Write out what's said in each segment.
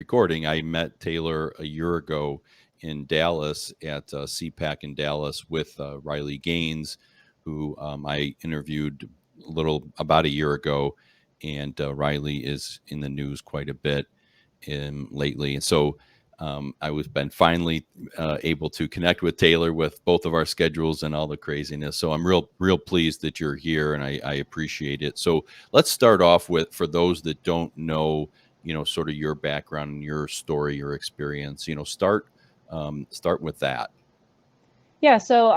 recording, I met Taylor a year ago in Dallas at CPAC in Dallas with Riley Gaines, who I interviewed a little about a year ago, and Riley is in the news quite a bit lately. And so I was been finally able to connect with Taylor with both of our schedules and all the craziness. So I'm real pleased that you're here, and I appreciate it. So let's start off with, for those that don't know, sort of your background and your story, your experience. Start with that. Yeah, so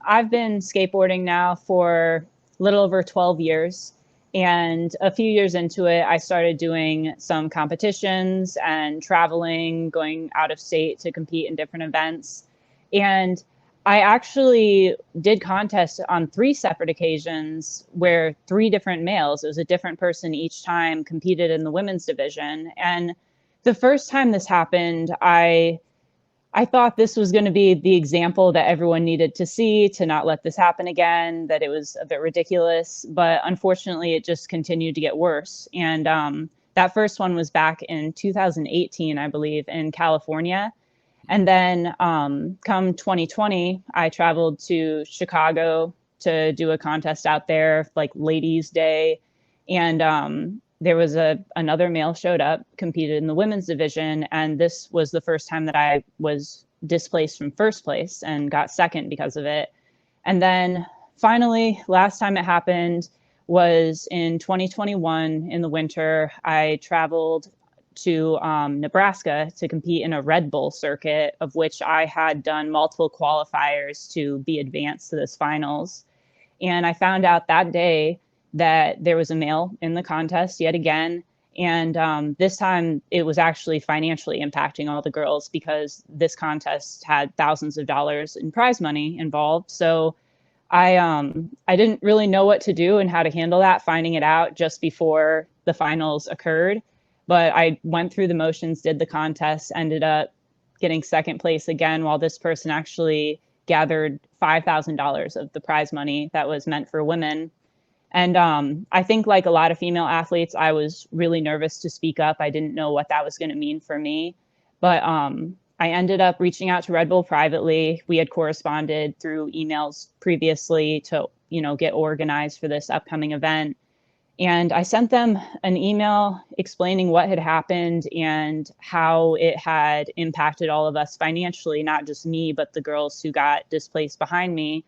I've been skateboarding now for a little over 12 years. And a few years into it, I started doing some competitions and traveling, going out of state to compete in different events. And I actually did contests on three separate occasions where three different males, it was a different person each time, competed in the women's division. And the first time this happened, I thought this was going to be the example that everyone needed to see to not let this happen again, that it was a bit ridiculous. But unfortunately, it just continued to get worse. And that first one was back in 2018, I believe, in California. And then come 2020, I traveled to Chicago to do a contest out there, like Ladies' Day. And there was another male showed up, competed in the women's division, and this was the first time that I was displaced from first place and got second because of it. And then finally, last time it happened was in 2021 in the winter. I traveled to Nebraska to compete in a Red Bull circuit, of which I had done multiple qualifiers to be advanced to this finals. And I found out that day that there was a male in the contest yet again. And this time it was actually financially impacting all the girls because this contest had thousands of dollars in prize money involved. So I didn't really know what to do and how to handle that, finding it out just before the finals occurred. But I went through the motions, did the contest, ended up getting second place again, while this person actually gathered $5,000 of the prize money that was meant for women. And I think, like a lot of female athletes, I was really nervous to speak up. I didn't know what that was going to mean for me. But I ended up reaching out to Red Bull privately. We had corresponded through emails previously to, get organized for this upcoming event. And I sent them an email explaining what had happened and how it had impacted all of us financially, not just me, but the girls who got displaced behind me.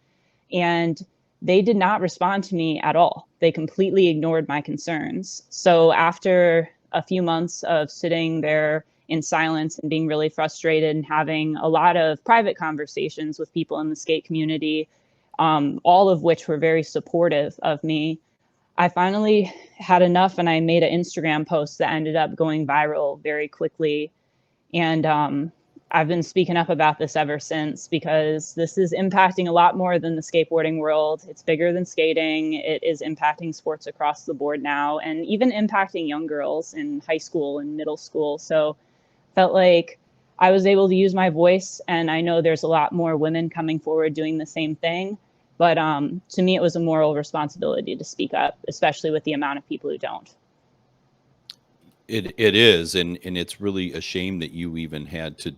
And they did not respond to me at all. They completely ignored my concerns. So after a few months of sitting there in silence and being really frustrated and having a lot of private conversations with people in the skate community, all of which were very supportive of me, I finally had enough, and I made an Instagram post that ended up going viral very quickly. And I've been speaking up about this ever since, because this is impacting a lot more than the skateboarding world. It's bigger than skating. It is impacting sports across the board now, and even impacting young girls in high school and middle school. So felt like I was able to use my voice, and I know there's a lot more women coming forward doing the same thing. But to me, it was a moral responsibility to speak up, especially with the amount of people who don't. It is, and it's really a shame that you even had to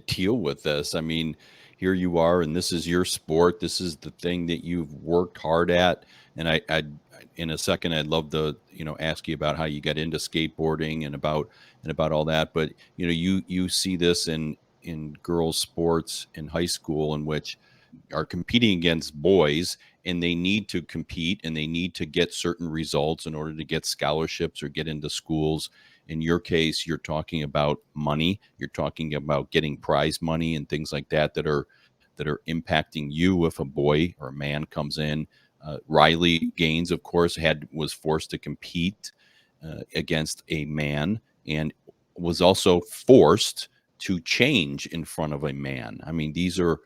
deal with this. I mean, here you are, and this is your sport. This is the thing that you've worked hard at. And I in a second, I'd love to ask you about how you got into skateboarding and about all that. But you see this in girls' sports in high school, in which are competing against boys, and they need to compete and they need to get certain results in order to get scholarships or get into schools. In your case, you're talking about money, you're talking about getting prize money and things like that are impacting you if a boy or a man comes in. Riley Gaines, of course, was forced to compete against a man, and was also forced to change in front of a man. I mean, these are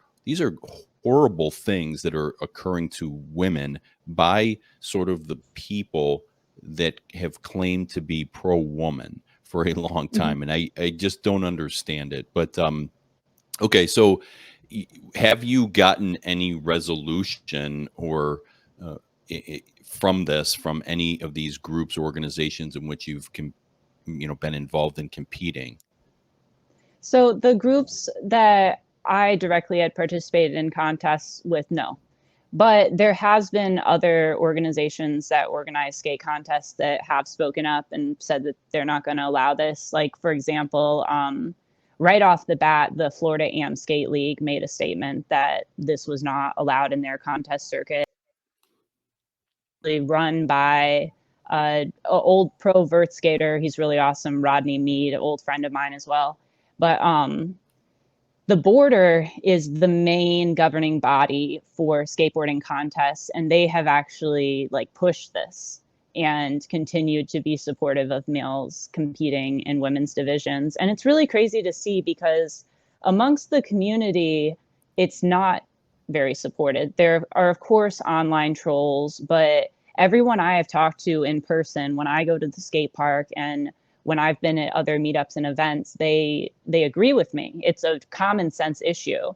horrible things that are occurring to women by sort of the people that have claimed to be pro-woman for a long time. And I just don't understand it. But okay, so have you gotten any resolution or from any of these groups or organizations in which you've been involved in competing? So the groups that I directly had participated in contests with, no. But there has been other organizations that organize skate contests that have spoken up and said that they're not going to allow this. Like, for example, right off the bat, the Florida Am Skate League made a statement that this was not allowed in their contest circuit. Run by an old pro vert skater. He's really awesome, Rodney Mead, an old friend of mine as well. But the border is the main governing body for skateboarding contests, and they have actually like pushed this and continued to be supportive of males competing in women's divisions. And it's really crazy to see because amongst the community, it's not very supported. There are, of course, online trolls, but everyone I have talked to in person when I go to the skate park and when I've been at other meetups and events, they agree with me. It's a common sense issue.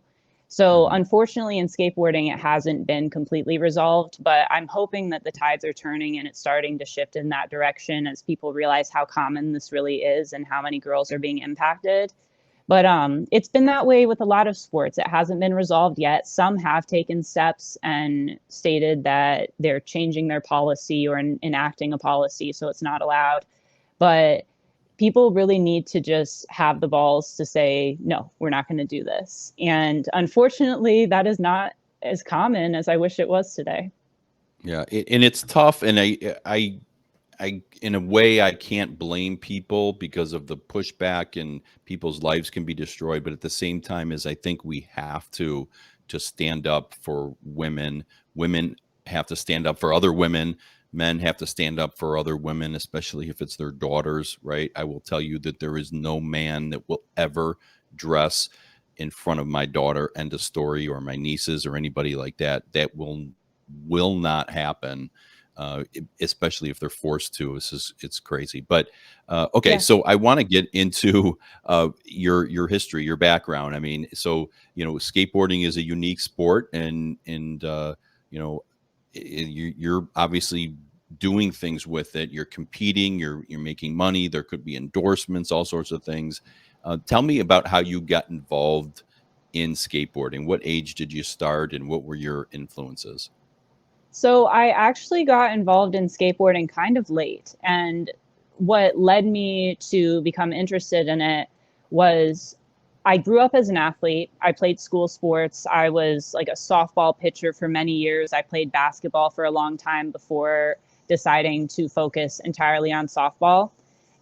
So Mhm. unfortunately in skateboarding, it hasn't been completely resolved, but I'm hoping that the tides are turning and it's starting to shift in that direction as people realize how common this really is and how many girls are being impacted. But it's been that way with a lot of sports. It hasn't been resolved yet. Some have taken steps and stated that they're changing their policy or enacting a policy so it's not allowed. But people really need to just have the balls to say, no, we're not going to do this. And unfortunately, that is not as common as I wish it was today. Yeah, and it's tough, and in a way, I can't blame people because of the pushback and people's lives can be destroyed. But at the same time, as I think we have to stand up for women. Women have to stand up for other women. Men have to stand up for other women, especially if it's their daughters, right? I will tell you that there is no man that will ever dress in front of my daughter, end of story, or my nieces or anybody like that. That will not happen, especially if they're forced to. It's crazy. But okay, Yeah. so I want to get into your history, your background. I mean, so skateboarding is a unique sport, and you know, you're obviously doing things with it. You're competing. You're making money. There could be endorsements, all sorts of things. Tell me about how you got involved in skateboarding. What age did you start, and what were your influences? So I actually got involved in skateboarding kind of late. And what led me to become interested in it was I grew up as an athlete. I played school sports. I was like a softball pitcher for many years. I played basketball for a long time before deciding to focus entirely on softball.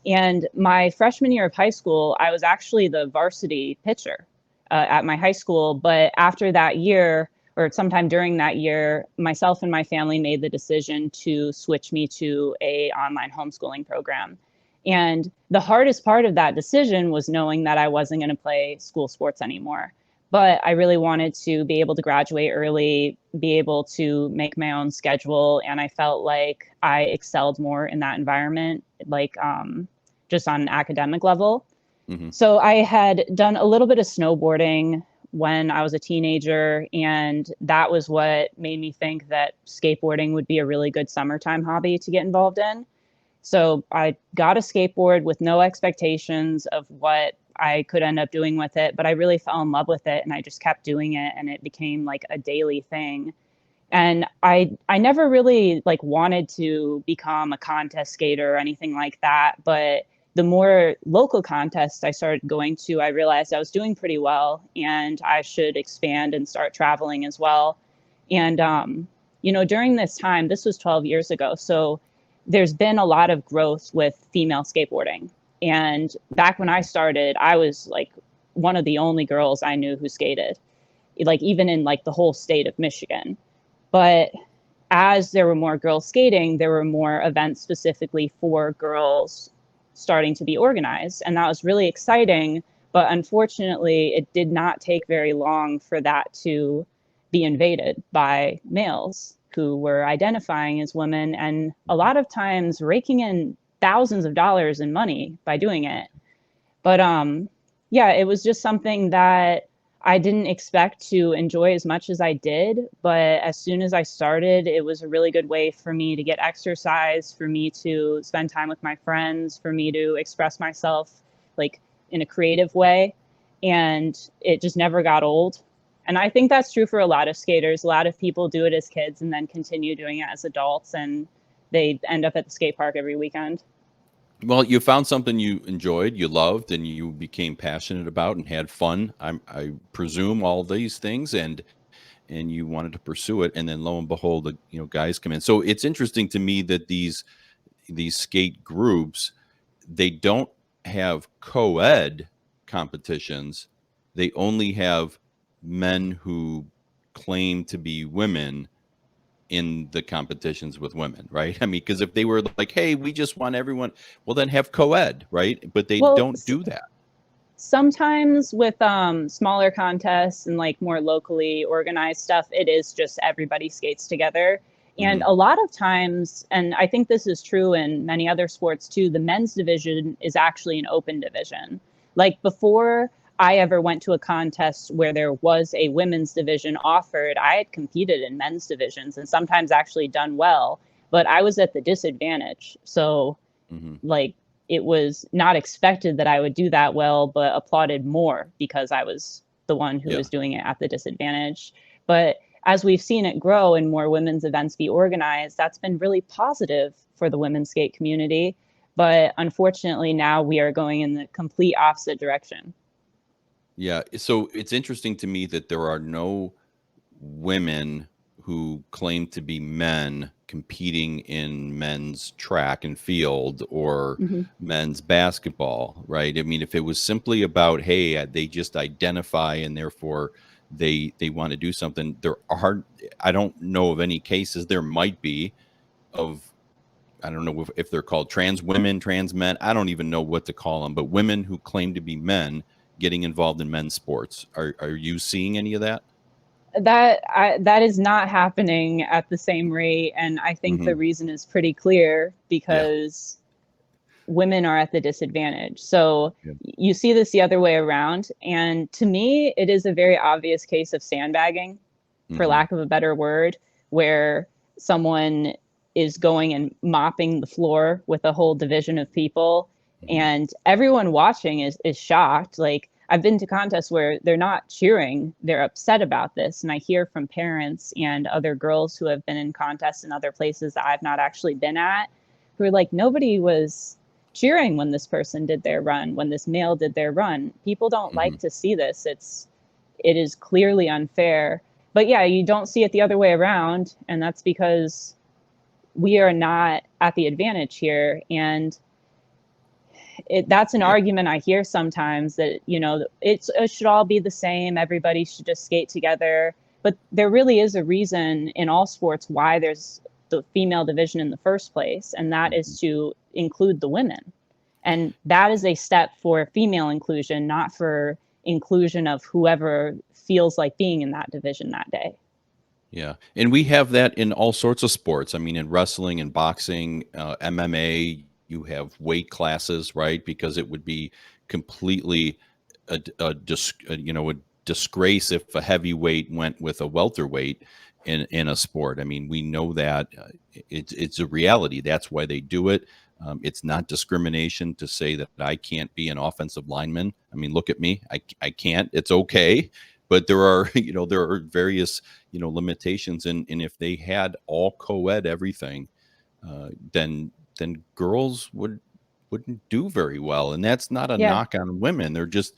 And my freshman year of high school, I was actually the varsity pitcher at my high school. But after that year, or sometime during that year, myself and my family made the decision to switch me to a online homeschooling program. And the hardest part of that decision was knowing that I wasn't going to play school sports anymore. But I really wanted to be able to graduate early, be able to make my own schedule. And I felt like I excelled more in that environment, like just on an academic level. Hmm. So I had done a little bit of snowboarding when I was a teenager, and that was what made me think that skateboarding would be a really good summertime hobby to get involved in. So I got a skateboard with no expectations of what I could end up doing with it, but I really fell in love with it and I just kept doing it and it became like a daily thing. And I never really like wanted to become a contest skater or anything like that, but the more local contests I started going to, I realized I was doing pretty well and I should expand and start traveling as well. And during this time, this was 12 years ago, so there's been a lot of growth with female skateboarding. And back when I started, I was like one of the only girls I knew who skated, like even in like the whole state of Michigan. But as there were more girls skating, there were more events specifically for girls starting to be organized. And that was really exciting. But unfortunately, it did not take very long for that to be invaded by males who were identifying as women and a lot of times raking in thousands of dollars in money by doing it. But yeah, it was just something that I didn't expect to enjoy as much as I did. But as soon as I started, it was a really good way for me to get exercise, for me to spend time with my friends, for me to express myself like in a creative way. and it just never got old. And I think that's true for a lot of skaters. A lot of people do it as kids and then continue doing it as adults, and they end up at the skate park every weekend. Well, you found something you enjoyed, you loved, and you became passionate about and had fun. I presume all these things, and you wanted to pursue it, and then lo and behold, the guys come in. So it's interesting to me that these skate groups, they don't have co-ed competitions. They only have men who claim to be women in the competitions with women, right? I mean, because if they were like, hey, we just want everyone, well, then have co-ed, right? But they Well, don't do that. sometimes with smaller contests and like more locally organized stuff, it is just everybody skates together. And Hmm. a lot of times, and I think this is true in many other sports too, the men's division is actually an open division. Like before I ever went to a contest where there was a women's division offered, I had competed in men's divisions and sometimes actually done well, but I was at the disadvantage. So Hmm. like it was not expected that I would do that well, but applauded more because I was the one who Yeah. was doing it at the disadvantage. But as we've seen it grow and more women's events be organized, that's been really positive for the women's skate community. But unfortunately, now we are going in the complete opposite direction. Yeah. So it's interesting to me that there are no women who claim to be men competing in men's track and field or Mm-hmm. men's basketball, right? I mean, if it was simply about, hey, they just identify and therefore they want to do something, there are, I don't know of any cases. There might be of, I don't know if they're called trans women, trans men. I don't even know what to call them, but women who claim to be men getting involved in men's sports. Are you seeing any of that? That is not happening at the same rate, and I think Hmm. the reason is pretty clear Yeah. because women are at the disadvantage. So Yeah. you see this the other way around. And to me, it is a very obvious case of sandbagging, for Hmm. lack of a better word, where someone is going and mopping the floor with a whole division of people. Hmm. And everyone watching is shocked. Like, I've been to contests where they're not cheering, they're upset about this. And I hear from parents and other girls who have been in contests in other places that I've not actually been at who are like, nobody was cheering when this person did their run, when this male did their run. People don't Hmm. like to see this. It is clearly unfair. But yeah, you don't see it the other way around, and that's because we are not at the advantage here. And that's an Yeah. argument I hear sometimes that it should all be the same. Everybody should just skate together. But there really is a reason in all sports why there's the female division in the first place, and that Mhm. is to include the women. And that is a step for female inclusion, not for inclusion of whoever feels like being in that division that day. Yeah, and we have that in all sorts of sports. I mean, in wrestling and boxing, MMA, you have weight classes, right? Because it would be completely a disgrace if a heavyweight went with a welterweight in a sport. I mean, we know that it's a reality. That's why they do it. It's not discrimination to say that I can't be an offensive lineman. I mean, look at me. I can't. It's okay, but there are there are various limitations, and if they had all co-ed everything, then girls wouldn't do very well, and that's not a Yeah. knock on women. They're just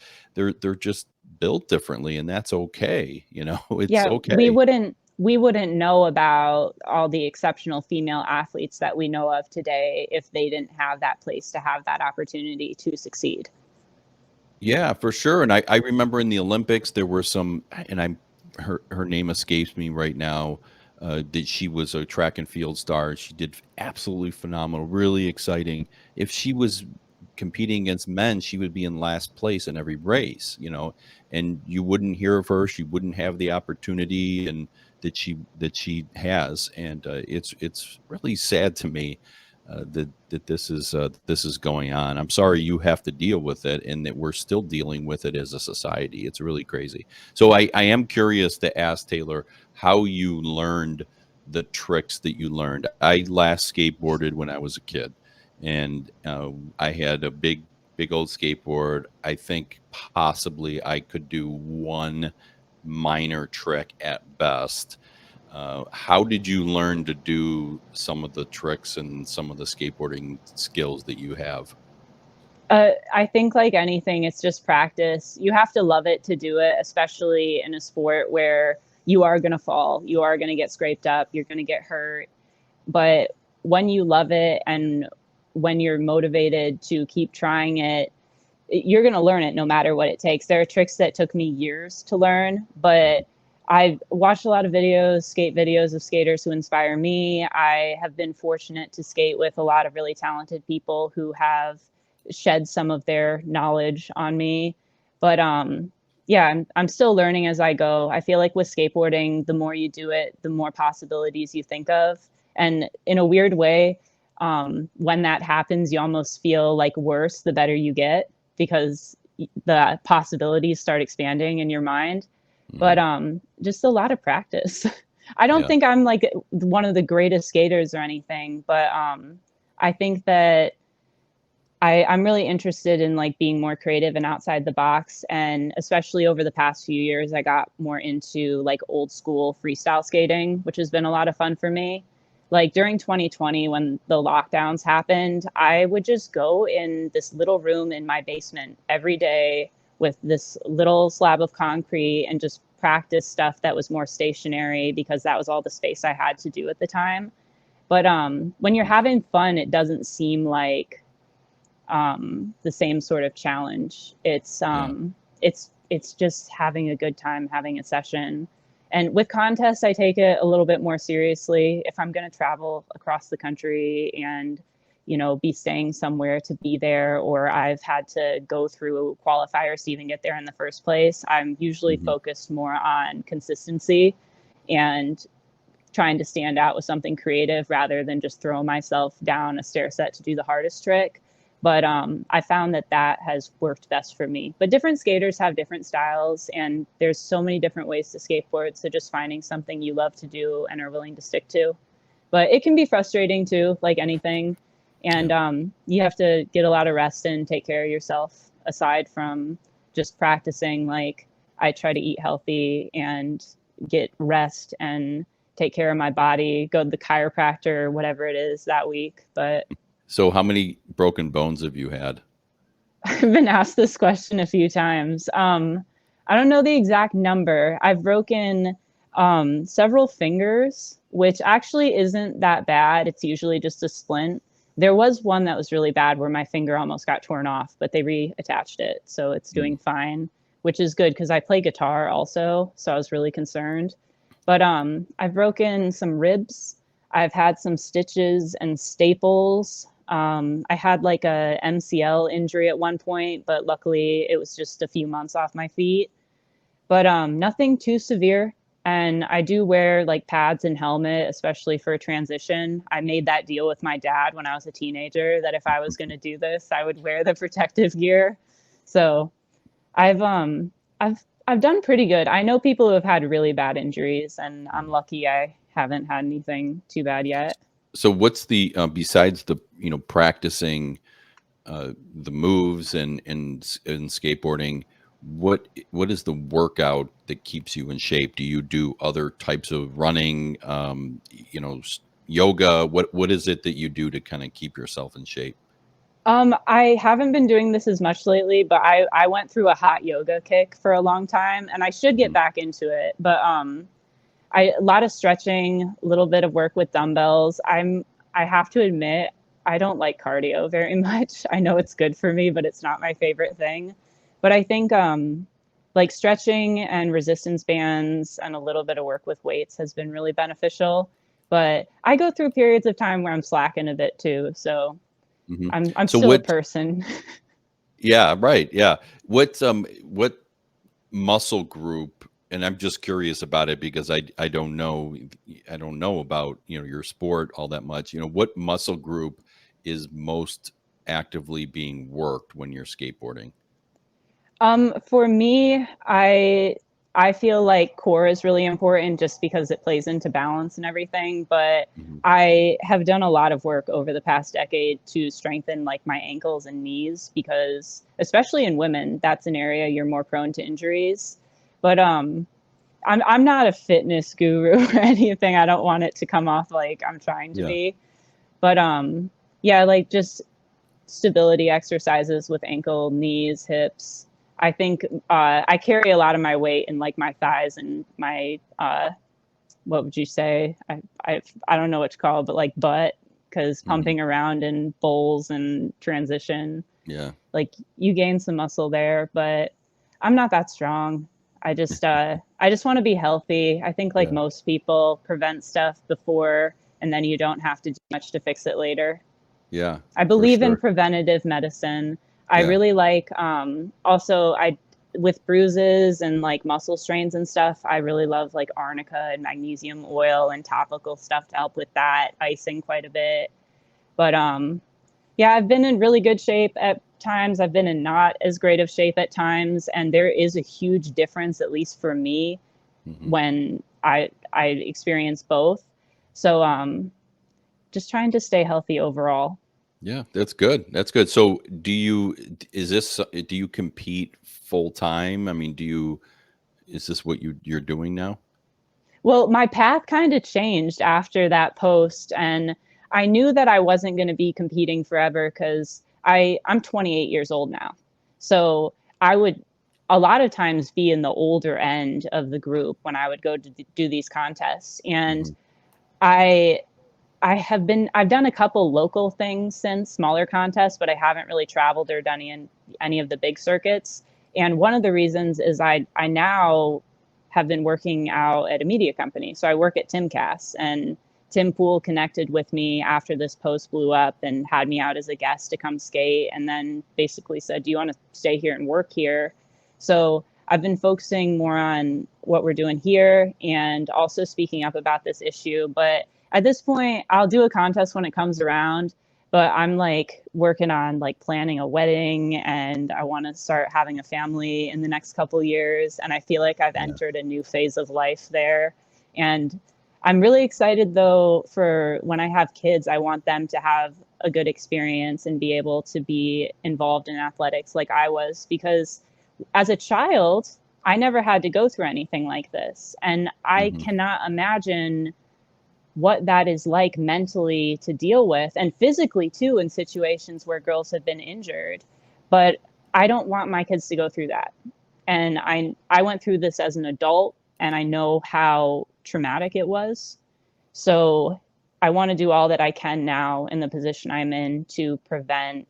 built differently, and that's okay. It's Yeah, we okay. wouldn't we wouldn't know about all the exceptional female athletes that we know of today if they didn't have that place to have that opportunity to succeed. Yeah, for sure. And I remember in the Olympics there were some, and I'm her name escapes me right now. That she was a track and field star. She did absolutely phenomenal, really exciting. If she was competing against men, she would be in last place in every race, and you wouldn't hear of her. She wouldn't have the opportunity and that she has, and it's really sad to me that this is going on. I'm sorry you have to deal with it, and that we're still dealing with it as a society. It's really crazy. So I am curious to ask Taylor how you learned the tricks that you learned. I last skateboarded when I was a kid, and I had a big big old skateboard. I think possibly I could do one minor trick at best. How did you learn to do some of the tricks and some of the skateboarding skills that you have? I think like anything, it's just practice. You have to love it to do it, especially in a sport where you are going to fall, you are going to get scraped up, you're going to get hurt. But when you love it and when you're motivated to keep trying it, you're going to learn it no matter what it takes. There are tricks that took me years to learn, but I've watched a lot of videos, skate videos of skaters who inspire me. I have been fortunate to skate with a lot of really talented people who have shed some of their knowledge on me. But yeah, I'm still learning as I go. I feel like with skateboarding, the more you do it, the more possibilities you think of. And in a weird way, when that happens, you almost feel like worse the better you get because the possibilities start expanding in your mind. But Mhm. just a lot of practice. I don't Yeah. think I'm like one of the greatest skaters or anything, but I think that I'm really interested in like being more creative and outside the box. And especially over the past few years, I got more into like old school freestyle skating, which has been a lot of fun for me. Like during 2020, when the lockdowns happened, I would just go in this little room in my basement every day with this little slab of concrete and just practice stuff that was more stationary because that was all the space I had to do at the time. But when you're Mhm. having fun, it doesn't seem like the same sort of challenge. Yeah. It's just having a good time, having a session. And with contests, I take it a little bit more seriously. If I'm going to travel across the country and be staying somewhere to be there, or I've had to go through qualifiers to even get there in the first place, I'm usually Mhm. focused more on consistency and trying to stand out with something creative rather than just throw myself down a stair set to do the hardest trick. But I found that that has worked best for me. But different skaters have different styles, and there's so many different ways to skateboard. So just finding something you love to do and are willing to stick to. But it can be frustrating too, like anything. And Yeah. you have to get a lot of rest and take care of yourself aside from just practicing. Like I try to eat healthy and get rest and take care of my body, go to the chiropractor, whatever it is that week. But So how many broken bones have you had? I've been asked this question a few times. I don't know the exact number. I've broken several fingers, which actually isn't that bad. It's usually just a splint. There was one that was really bad where my finger almost got torn off, but they reattached it. So it's Mm. doing fine, which is good because I play guitar also. So I was really concerned. But I've broken some ribs. I've had some stitches and staples. I had like a MCL injury at one point, but luckily it was just a few months off my feet. But nothing too severe. And I do wear like pads and helmet, especially for a transition. I made that deal with my dad when I was a teenager that if I was going to do this, I would wear the protective gear. So I've um I've done pretty good. I know people who have had really bad injuries, and I'm lucky I haven't had anything too bad yet. So what's the besides the practicing the moves and skateboarding, what is the workout that keeps you in shape? Do you do other types of running, yoga? What is it that you do to kind of keep yourself in shape? I haven't been doing this as much lately, but I went through a hot yoga kick for a long time, and I should get Mhm. back into it. But a lot of stretching, a little bit of work with dumbbells. I have to admit, I don't like cardio very much. I know it's good for me, but it's not my favorite thing. But I think like stretching and resistance bands and a little bit of work with weights has been really beneficial. But I go through periods of time where I'm slacking a bit too, so Mhm. I'm So still a what? person. Yeah, right. Yeah. What muscle group? And I'm just curious about it because I don't know about your sport all that much. What muscle group is most actively being worked when you're skateboarding? For me, I I feel like core is really important just because it plays into balance and everything. But Mhm. I have done a lot of work over the past decade to strengthen like my ankles and knees because especially in women, that's an area you're more prone to injuries. But I'm not a fitness guru or anything. I don't want it to come off like I'm trying to Yeah. be. But yeah, like just stability exercises with ankle, knees, hips. I think I carry a lot of my weight in like my thighs and my what would you say? I don't know what to call it, but like butt because Mhm. pumping around in bowls and transition, Yeah. like you gain some muscle there, but I'm not that strong. I just want to be healthy. I think like Yeah. most people prevent stuff before and then you don't have to do much to fix it later. Yeah. I For believe in sure. preventative medicine. I Yeah. really like also I with bruises and like muscle strains and stuff, I really love like arnica and magnesium oil and topical stuff to help with that, icing quite a bit. But yeah, I've been in really good shape at times. I've been in not as great of shape at times, and there is a huge difference at least for me Mhm. when I experience both. So just trying to stay healthy overall. Yeah, that's good. That's good. So, is this do you compete full time? I mean, is this what you're doing now? Well, my path kind of changed after that post, and I knew that I wasn't going to be competing forever because I'm 28 years old now. So I would a lot of times be in the older end of the group when I would go to do these contests, and Mhm. I I've done a couple local things since smaller contests, but I haven't really traveled or done any of the big circuits. And one of the reasons is I now have been working out at a media company. So I work at Timcast, and Tim Pool connected with me after this post blew up and had me out as a guest to come skate and then basically said, "Do you want to stay here and work here?" So I've been focusing more on what we're doing here and also speaking up about this issue. But at this point, I'll do a contest when it comes around, but I'm like working on like planning a wedding and I want to start having a family in the next couple years. And I feel like I've Yeah. entered a new phase of life there. And I'm really excited though for when I have kids, I want them to have a good experience and be able to be involved in athletics like I was because as a child, I never had to go through anything like this. And I Mhm. cannot imagine what that is like mentally to deal with and physically too in situations where girls have been injured. But I don't want my kids to go through that. And I went through this as an adult and I know how traumatic it was. So I want to do all that I can now in the position I'm in to prevent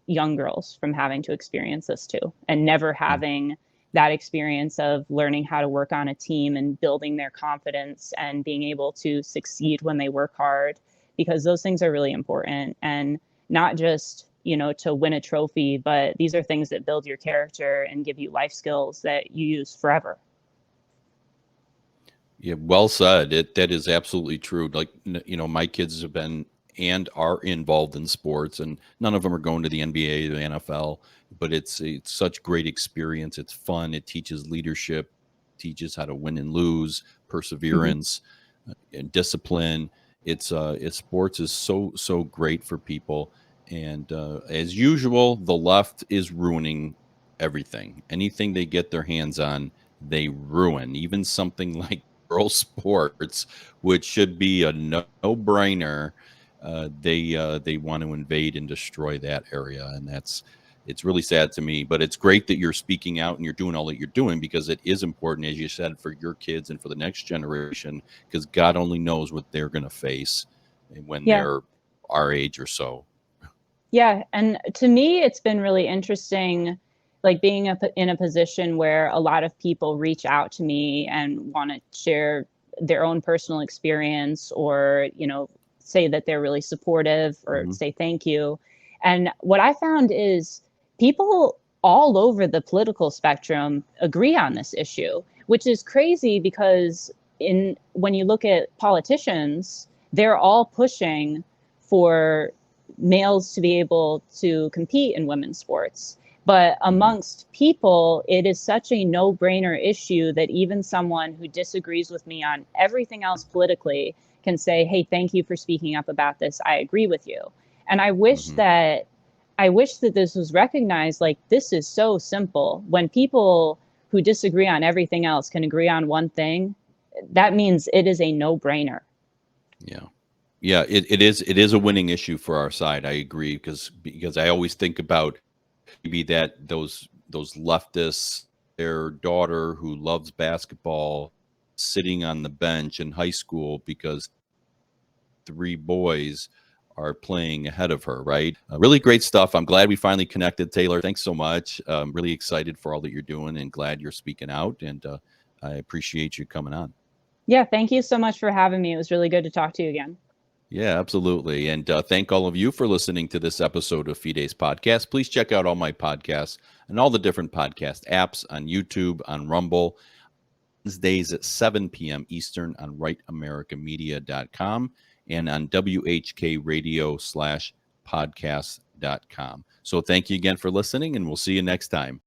young girls from having to experience this too and never Yeah. having that experience of learning how to work on a team and building their confidence and being able to succeed when they work hard because those things are really important and not just to win a trophy, but these are things that build your character and give you life skills that you use forever. Yeah, well said. That is absolutely true. Like, my kids have been and are involved in sports, and none of them are going to the NBA, the NFL. But it's such great experience. It's fun. It teaches leadership, teaches how to win and lose, Mhm. perseverance, and discipline. Sports is so great for people. And as usual, the left is ruining everything. Anything they get their hands on, they ruin. Even something like girl sports, which should be a no-brainer, they want to invade and destroy that area, and it's really sad to me. But it's great that you're speaking out and you're doing all that you're doing because it is important, as you said, for your kids and for the next generation, because God only knows what they're going to face when Yeah. they're our age or so. Yeah, and to me, it's been really interesting, like being in a position where a lot of people reach out to me and want to share their own personal experience, or say that they're really supportive or Mhm. say thank you. And what I found is people all over the political spectrum agree on this issue, which is crazy because in when you look at politicians, they're all pushing for males to be able to compete in women's sports. But Mhm. amongst people, it is such a no-brainer issue that even someone who disagrees with me on everything else politically can say, "Hey, thank you for speaking up about this. I agree with you." And Mhm. I wish that this was recognized, like, this is so simple. When people who disagree on everything else can agree on one thing, that means it is a no-brainer. Yeah. Yeah, it is a winning issue for our side. I agree because I always think about maybe that those leftists, their daughter who loves basketball, sitting on the bench in high school because 3 boys are playing ahead of her, right? Really great stuff. I'm glad we finally connected, Taylor. Thanks so much. Really excited for all that you're doing and glad you're speaking out. And I appreciate you coming on. Yeah, thank you so much for having me. It was really good to talk to you again. Yeah, absolutely. And thank all of you for listening to this episode of Fide's podcast. Please check out all my podcasts and all the different podcast apps on YouTube, on Rumble, Wednesdays at 7 p.m. Eastern on rightamericamedia.com and on WHKradio/podcast.com. So thank you again for listening, and we'll see you next time.